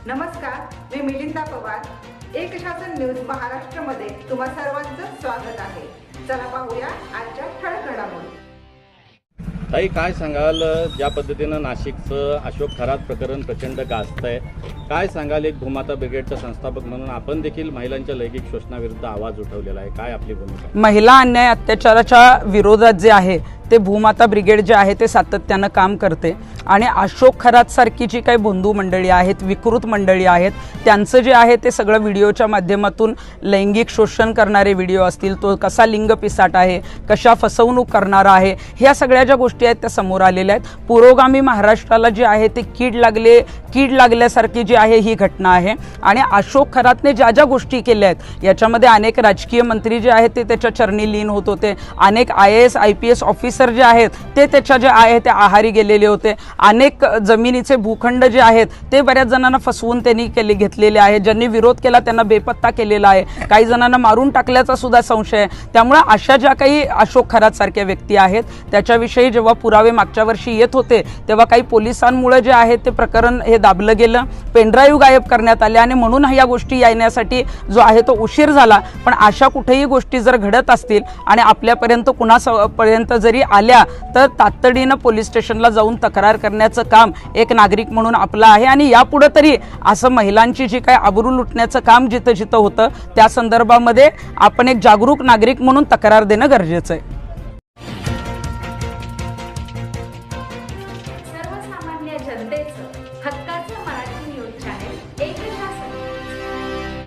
नमस्कार, मी मिलिंदा पवार। एक शासन न्यूज महाराष्ट्रमध्ये तुम्हा सर्वांचं स्वागत आहे। चला पाहूया आजच्या ठळक घडामोडी। ताई, काय सांगाल, ज्या पद्धतीनं नाशिकचं अशोक खरात प्रकरण प्रचंड गाजतंय, काय सांगाल? एक भूमाता ब्रिगेडचा संस्थापक म्हणून आपण देखील महिलांच्या लैंगिक शोषणाविरुद्ध आवाज उठवलेला आहे, काय आपली भूमिका? महिला अन्याय अत्याचाराच्या विरोधात जे आहे ते भूमाता ब्रिगेड जे आहे ते सातत्यानं काम करते आणि अशोक खरात सारखी जी काही बंधू मंडळी आहेत, विकृत मंडळी आहेत, त्यांचं जे आहे ते सगळं व्हिडिओच्या माध्यमातून लैंगिक शोषण करणारे व्हिडिओ असतील, तो कसा लिंग पिसाट आहे, कशा फसवणूक करणारा आहे, ह्या सगळ्या ज्या गोष्टी आहेत त्या समोर आलेल्या आहेत। पुरोगामी महाराष्ट्राला जे आहे ते कीड लागल्यासारखी जी आहे ही घटना आहे आणि अशोक खरातने ज्या ज्या गोष्टी केल्या आहेत याच्यामध्ये अनेक राजकीय मंत्री जे आहेत ते त्याच्या चरणी लीन होत होते, अनेक IAS IPS ऑफिसर जे आहेत ते त्याच्या जे आहे ते आहारी गेलेले होते, अनेक जमिनीचे भूखंड जे आहेत ते बऱ्याच जणांना फसवून त्यांनी घेतलेले आहेत, ज्यांनी विरोध केला त्यांना बेपत्ता केलेला आहे, काही जणांना मारून टाकल्याचा सुद्धा संशय आहे। त्यामुळे अशा ज्या काही अशोक खरात सारख्या व्यक्ती आहेत त्याच्याविषयी जेव्हा पुरावे मागच्या वर्षी येत होते तेव्हा काही पोलिसांमुळे जे आहे ते प्रकरण हे दाबलं गेलं, पेनड्राईव्ह गायब करण्यात आले आणि म्हणून या गोष्टी येण्यासाठी जो आहे तो उशीर झाला। पण अशा कुठेही गोष्टी जर घडत असतील आणि आपल्यापर्यंत कुणापर्यंत जरी आल्या तर तातडीनं पोलीस स्टेशनला जाऊन तक्रार करण्याचं काम एक नागरिक म्हणून आपलं आहे आणि यापुढे तरी असं महिलांची जी काही आबरू लुटण्याचं काम जिथं जिथं होतं त्या संदर्भामध्ये आपण एक जागरूक नागरिक म्हणून तक्रार देणं गरजेचं आहे।